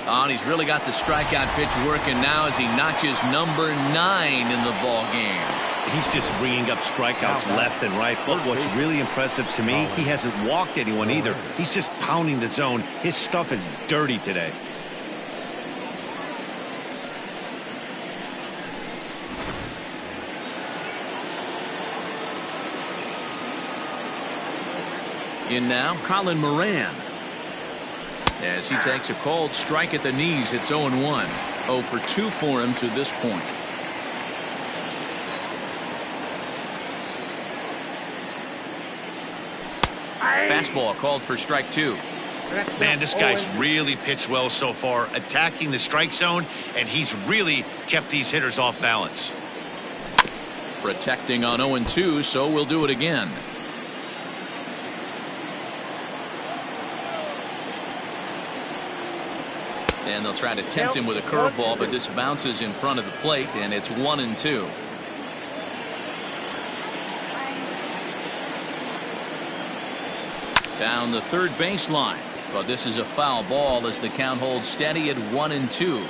Oh, and he's really got the strikeout pitch working now as he notches number 9 in the ball game. He's just ringing up strikeouts left and right. But what's really impressive to me, he hasn't walked anyone either. He's just pounding the zone. His stuff is dirty today. In now, Colin Moran. As he takes a called strike at the knees, it's 0-1. 0 for 2 for him to this point. Fastball called for strike 2. Man, this guy's really pitched well so far, attacking the strike zone, and he's really kept these hitters off balance. Protecting on 0-2, so we'll do it again. And they'll try to tempt him with a curveball, but this bounces in front of the plate, and it's 1-2. Down the third baseline, but this is a foul ball as the count holds steady at 1-2.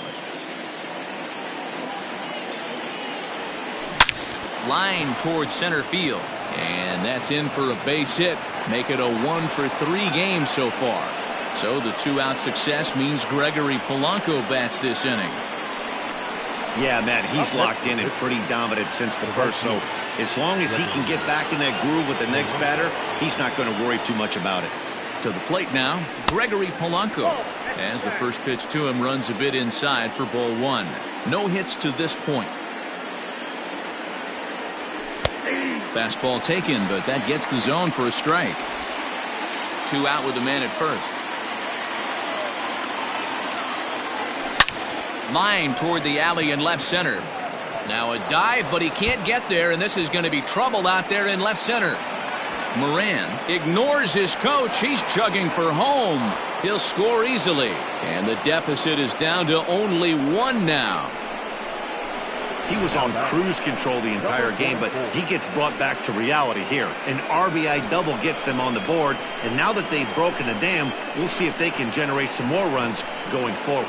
Line towards center field, and that's in for a base hit. Make it a 1 for 3 game so far. So the 2-out success means Gregory Polanco bats this inning. Yeah, Matt, he's locked in and pretty dominant since the first. So as long as he can get back in that groove with the next batter, he's not going to worry too much about it. To the plate now, Gregory Polanco. As the first pitch to him runs a bit inside for ball 1. No hits to this point. Fastball taken, but that gets the zone for a strike. 2 out with the man at first. Line toward the alley in left center. Now a dive, but he can't get there, and this is going to be trouble out there in left center. Moran ignores his coach. He's chugging for home. He'll score easily, and the deficit is down to only 1 now. He was on cruise control the entire game, but he gets brought back to reality here. An RBI double gets them on the board, and now that they've broken the dam, we'll see if they can generate some more runs going forward.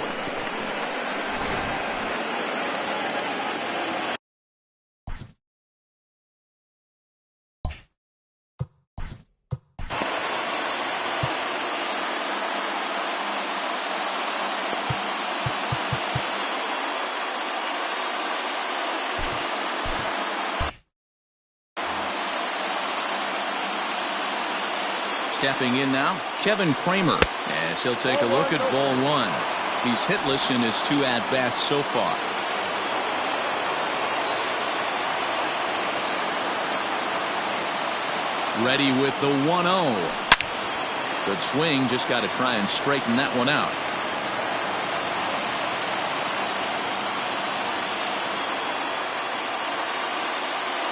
Stepping in now, Kevin Kramer, as he'll take a look at ball 1. He's hitless in his 2 at-bats so far. Ready with the 1-0. Good swing, just got to try and straighten that one out.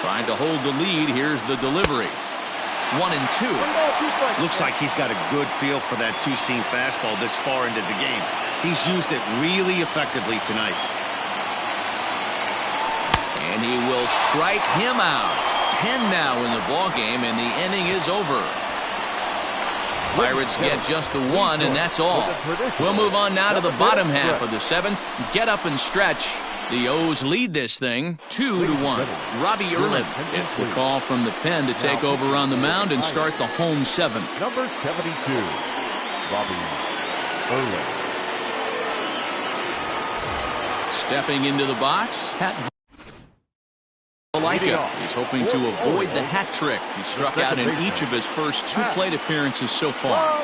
Trying to hold the lead. Here's the delivery. 1-2. Looks like he's got a good feel for that two-seam fastball this far into the game. He's used it really effectively tonight. And he will strike him out. 10 now in the ballgame, and the inning is over. Pirates get just the one, and that's all. We'll move on now to the bottom half of the seventh. Get up and stretch. The O's lead this thing 2-1. Robbie Erlin gets the call from the pen to take over on the mound and start the home seventh. Number 72, Robbie Erlin. Stepping into the box, Pat Valika. He's hoping to avoid the hat trick. He struck out in each of his first 2 plate appearances so far.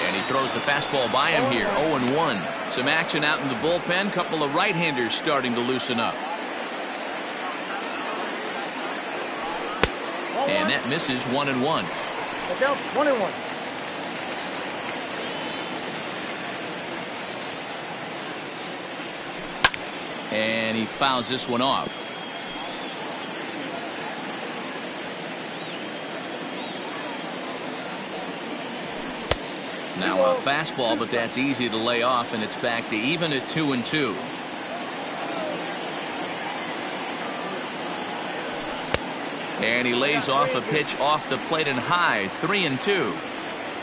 And he throws the fastball by him here. 0-1. Some action out in the bullpen. Couple of right-handers starting to loosen up. And that misses. 1-1. Look out, 1-1. And he fouls this one off. Now a fastball, but that's easy to lay off, and it's back to even at 2-2. And he lays off a pitch off the plate and high. 3-2.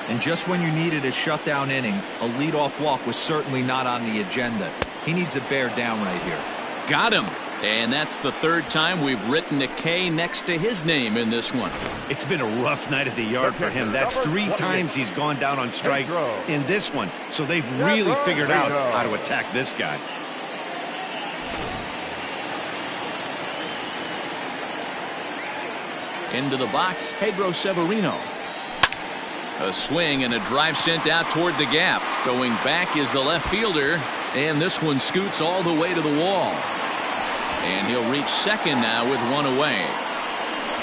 And just when you needed a shutdown inning, a leadoff walk was certainly not on the agenda. He needs to bear down right here. Got him. And that's the 3rd time we've written a K next to his name in this one. It's been a rough night at the yard for him. That's 3 times he's gone down on strikes in this one. So they've really figured out how to attack this guy. Into the box, Pedro Severino. A swing and a drive sent out toward the gap. Going back is the left fielder, and this one scoots all the way to the wall. And he'll reach second now with 1 away.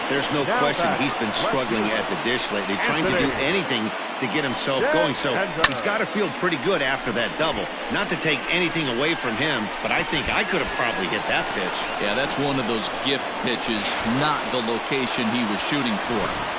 There's no question he's been struggling at the dish lately, trying to do anything to get himself going. So he's got to feel pretty good after that double. Not to take anything away from him, but I think I could have probably hit that pitch. Yeah, that's one of those gift pitches, not the location he was shooting for.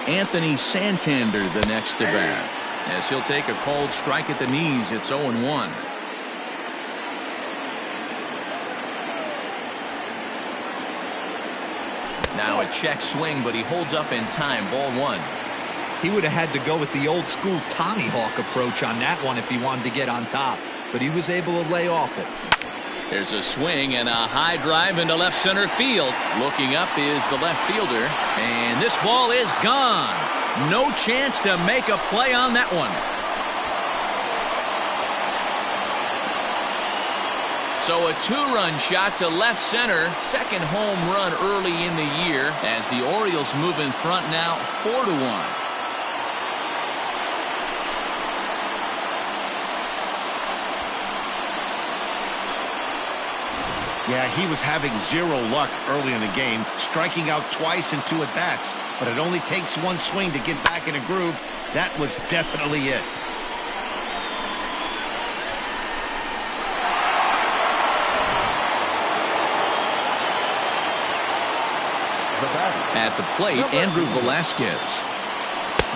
Anthony Santander the next to bat, as he'll take a cold strike at the knees. It's 0-1. Now a check swing, but he holds up in time. Ball 1. He would have had to go with the old school Tommy Hawk approach on that one if he wanted to get on top, but he was able to lay off it. There's a swing and a high drive into left center field. Looking up is the left fielder, and this ball is gone. No chance to make a play on that one. So a 2-run shot to left center. Second home run early in the year as the Orioles move in front now 4-1. Yeah, he was having 0 luck early in the game, striking out twice in 2 at-bats. But it only takes 1 swing to get back in a groove. That was definitely it. At the plate, Andrew Velasquez,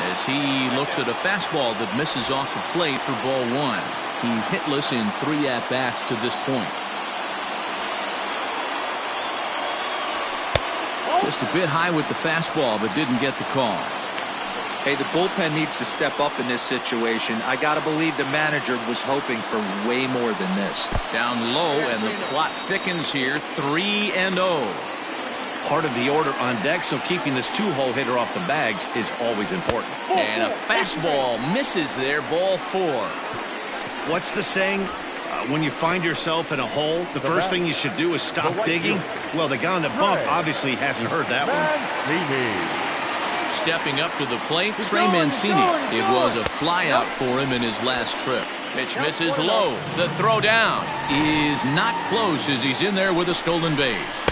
as he looks at a fastball that misses off the plate for ball 1. He's hitless in 3 at-bats to this point. Just a bit high with the fastball, but didn't get the call. Hey, the bullpen needs to step up in this situation. I got to believe the manager was hoping for way more than this. Down low, and the plot thickens here. 3-0. part of the order on deck, so keeping this two-hole hitter off the bags is always important. And a fastball misses there, ball 4. What's the saying? When you find yourself in a hole, the first thing you should do is stop digging. Well, the guy on the bump obviously hasn't heard that one. Stepping up to the plate, Trey Mancini. It was a flyout for him in his last trip. Pitch misses low. The throw down is not close as he's in there with a stolen base.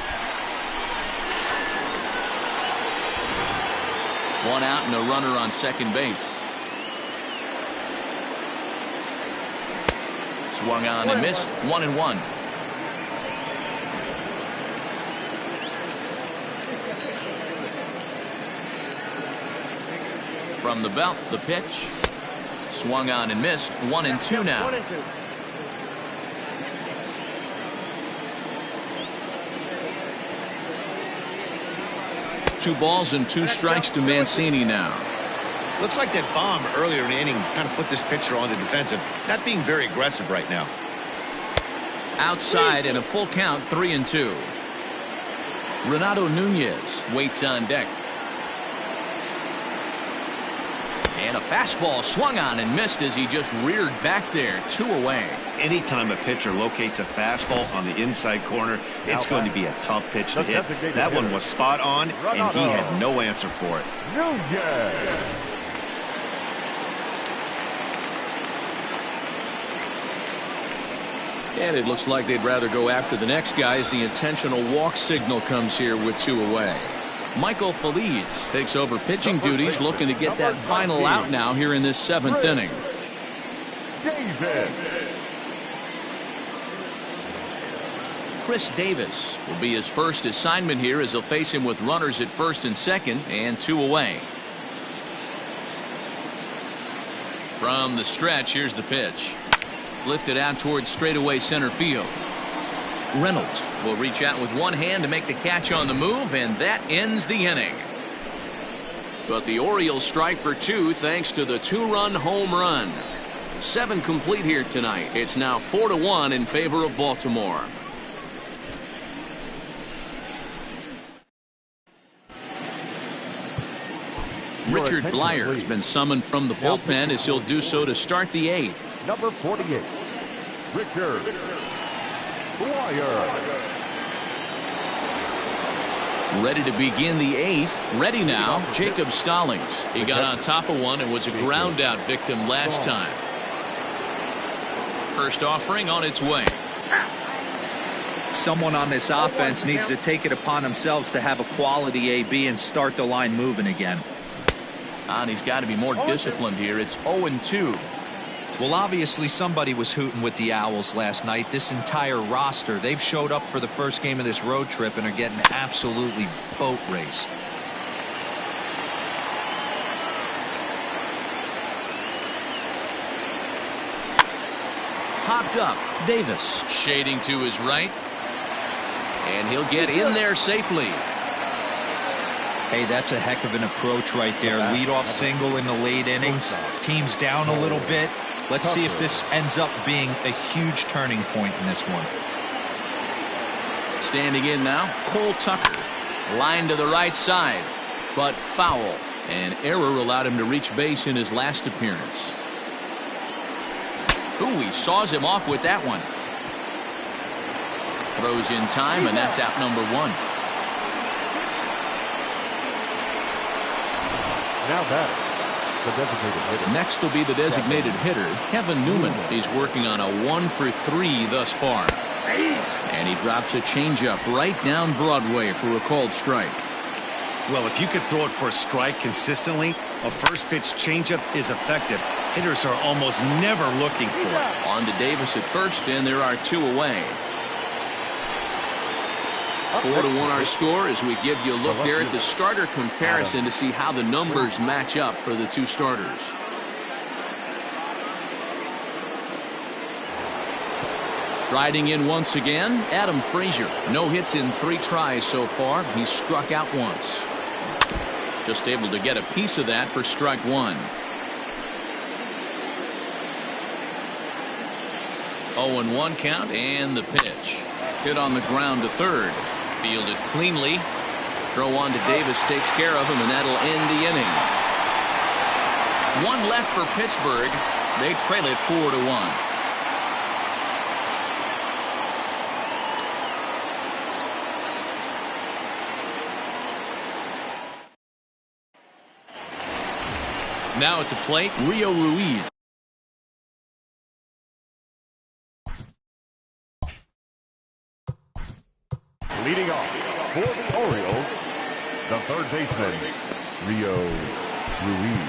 1 out and a runner on second base. Swung on and missed. 1-1. From the belt, the pitch. Swung on and missed. 1-2 now. 1-2. 2 balls and 2 strikes to Mancini now. Looks like that bomb earlier in the inning kind of put this pitcher on the defensive. Not being very aggressive right now. Outside and a full count, 3-2. Renato Nunez waits on deck. And a fastball swung on and missed as he just reared back there. 2 away. Anytime a pitcher locates a fastball on the inside corner, it's going to be a tough pitch to hit. That one was spot on, and he had no answer for it. And it looks like they'd rather go after the next guy as the intentional walk signal comes here with 2 away. Michael Feliz takes over pitching duties, looking to get that final out now here in this 7th inning. Chris Davis will be his first assignment here as he'll face him with runners at first and second and 2 away. From the stretch, here's the pitch. Lifted out towards straightaway center field. Reynolds will reach out with one hand to make the catch on the move, and that ends the inning. But the Orioles strike for 2 thanks to the 2-run home run. 7 complete here tonight. It's now 4-1 in favor of Baltimore. Richard Blyer has been summoned from the bullpen as he'll do so to start the 8th. Number 48, Richard Blyer. Ready to begin the 8th. Ready now, Jacob Stallings. He got on top of one and was a ground out victim last time. First offering on its way. Someone on this offense needs to take it upon themselves to have a quality AB and start the line moving again. And he's got to be more disciplined here. It's 0-2. Well, obviously somebody was hooting with the Owls last night. This entire roster, they've showed up for the first game of this road trip and are getting absolutely boat raced. Popped up. Davis shading to his right. And he'll get in there safely. Hey, that's a heck of an approach right there. Leadoff single in the late innings. Team's down a little bit. Let's see if this ends up being a huge turning point in this one. Standing in now, Cole Tucker. Line to the right side, but foul. An error allowed him to reach base in his last appearance. Ooh, he saws him off with that one. Throws in time, and that's out number 1. Now that the designated hitter. Next will be the designated hitter, Kevin Newman. He's working on a 1-for-3 thus far. And he drops a changeup right down Broadway for a called strike. Well, if you could throw it for a strike consistently, a first pitch changeup is effective. Hitters are almost never looking for it. On to Davis at first, and there are 2 away. 4-1 our score as we give you a look there at the starter comparison to see how the numbers match up for the 2 starters. Striding in once again, Adam Frazier. No hits in 3 tries so far. He's struck out once. Just able to get a piece of that for strike 1. 0-1 count, and the pitch. Hit on the ground to third. Fielded cleanly. throw on to Davis takes care of him, and that'll end the inning. One left for Pittsburgh. They trail it 4-1. Now at the plate, Rio Ruiz. Leading off for the Orioles, the third baseman, Rio Ruiz.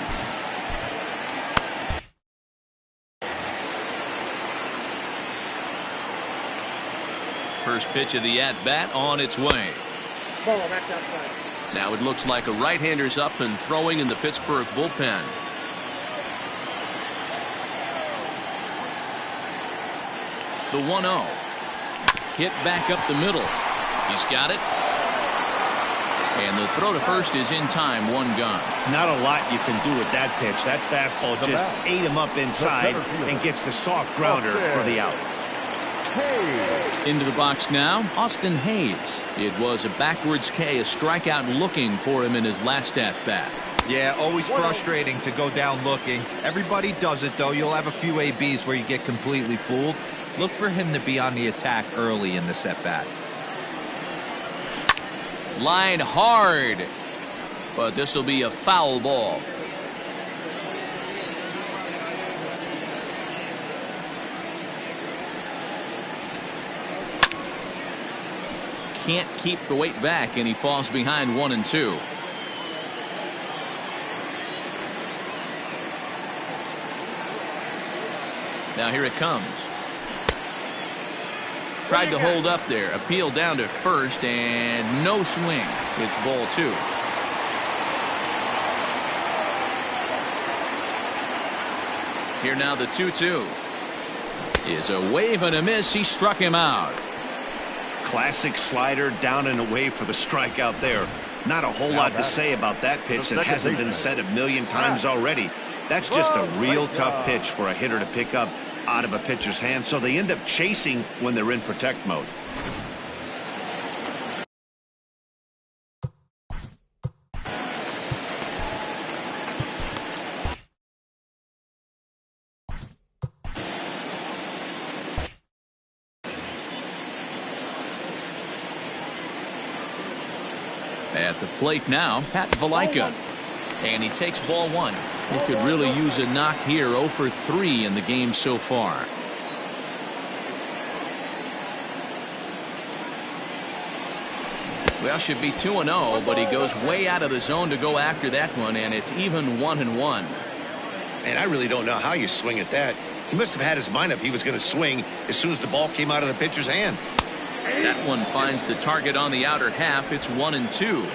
First pitch of the at-bat on its way. Ball back outside. Now it looks like a right-hander's up and throwing in the Pittsburgh bullpen. The 1-0. Hit back up the middle. He's got it. And the throw to first is in time, one gone. Not a lot you can do with that pitch. That fastball just ate him up inside and gets the soft grounder for the out. Into the box now, Austin Hayes. It was a backwards K, a strikeout looking for him in his last at-bat. Yeah, always frustrating to go down looking. Everybody does it, though. You'll have a few ABs where you get completely fooled. Look for him to be on the attack early in this at-bat. Line hard, but this will be a foul ball. Can't keep the weight back, and he falls behind 1-2. Now here it comes. Tried to hold up there. Appeal down to first, and no swing. It's ball 2. Here now the 2-2. Is a wave and a miss. He struck him out. Classic slider down and away for the strikeout there. Not a whole lot to say about that pitch that hasn't been said a million times already. That's just a real tough pitch for a hitter to pick up out of a pitcher's hand, so they end up chasing when they're in protect mode. At the plate now, Pat Valaika. And he takes ball 1. He could really use a knock here. 0 for 3 in the game so far. Well, should be 2-0, but he goes way out of the zone to go after that one, and it's even 1-1. And I really don't know how you swing at that. He must have had his mind up he was going to swing as soon as the ball came out of the pitcher's hand. That one finds the target on the outer half. It's 1-2.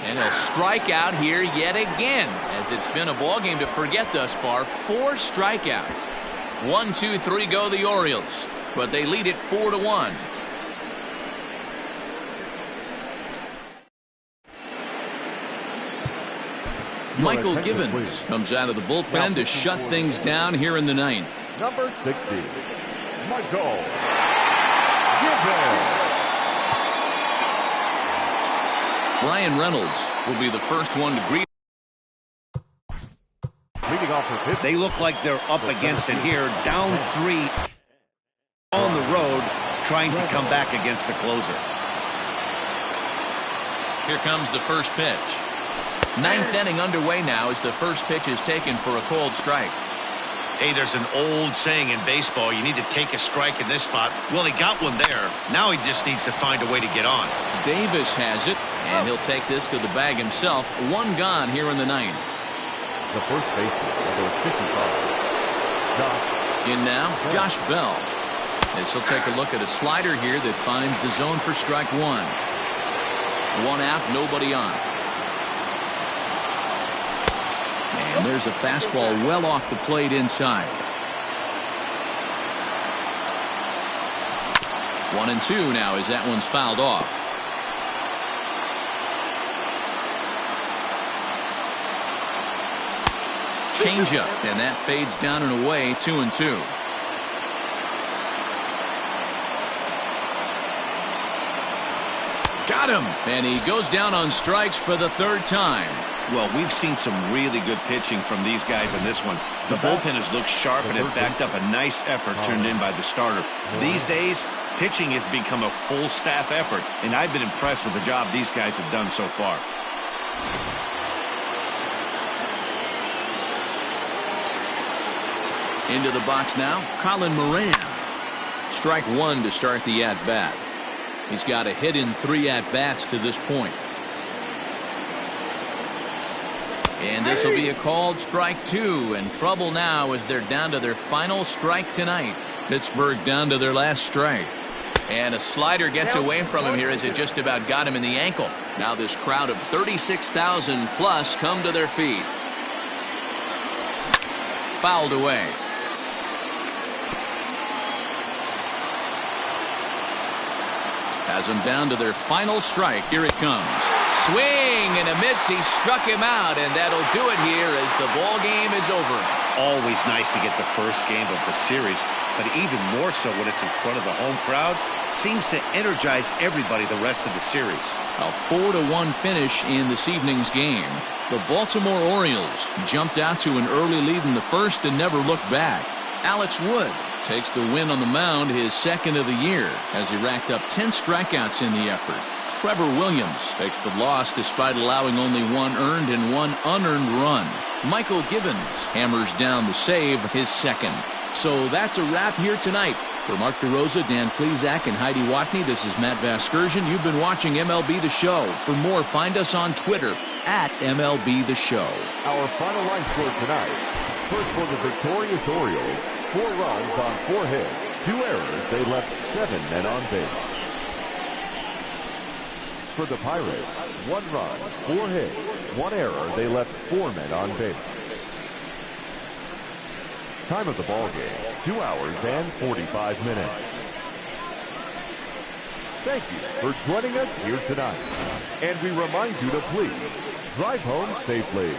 And he'll strike out here yet again, as it's been a ball game to forget thus far. 4 strikeouts. 1, 2, 3 go the Orioles, but they lead it 4-1. Michael Givens comes out of the bullpen to shut things down here in the 9th. Number 60, Michael Givens. Brian Reynolds will be the first one to greet. They look like they're up against it here, down 3 on the road, trying to come back against the closer. Here comes the first pitch. 9th inning underway now as the first pitch is taken for a called strike. Hey, there's an old saying in baseball, you need to take a strike in this spot. Well, he got one there. Now he just needs to find a way to get on. Davis has it, and he'll take this to the bag himself. 1 gone here in the 9th. The first baseman, number 55. In now, Josh Bell. This will take a look at a slider here that finds the zone for strike 1. 1 out, nobody on. And there's a fastball well off the plate inside. 1-2 now as that one's fouled off. changeup, and that fades down and away, 2-2. Got him, and he goes down on strikes for the third time. Well, we've seen some really good pitching from these guys in this one. The bullpen has looked sharp and it backed up a nice effort turned in by the starter. These days, pitching has become a full staff effort, and I've been impressed with the job these guys have done so far. Into the box now, Colin Moran. Strike one to start the at-bat. He's got a hit in 3 at-bats to this point. And this will be a called strike 2, and trouble now as they're down to their final strike tonight. Pittsburgh down to their last strike. And a slider gets away from him here as it just about got him in the ankle. Now this crowd of 36,000 plus come to their feet. Fouled away. Has them down to their final strike. Here it comes. Swing and a miss. He struck him out, and that'll do it here as the ball game is over. Always nice to get the first game of the series, but even more so when it's in front of the home crowd. Seems to energize everybody the rest of the series. A 4-1 finish in this evening's game. The Baltimore Orioles jumped out to an early lead in the first and never looked back. Alex Wood takes the win on the mound, his second of the year, as he racked up 10 strikeouts in the effort. Trevor Williams takes the loss despite allowing only 1 earned and 1 unearned run. Michael Givens hammers down the save, his second. So that's a wrap here tonight. For Mark DeRosa, Dan Plesac, and Heidi Watney, this is Matt Vasgersian. You've been watching MLB The Show. For more, find us on Twitter at MLB The Show. Our final line score tonight. First for the victorious Orioles, 4 runs on 4 hits, 2 errors. They left 7 men on base. For the Pirates, 1 run, 4 hits, 1 error. They left 4 men on base. Time of the ball game, 2 hours and 45 minutes. Thank you for joining us here tonight. And we remind you to please drive home safely.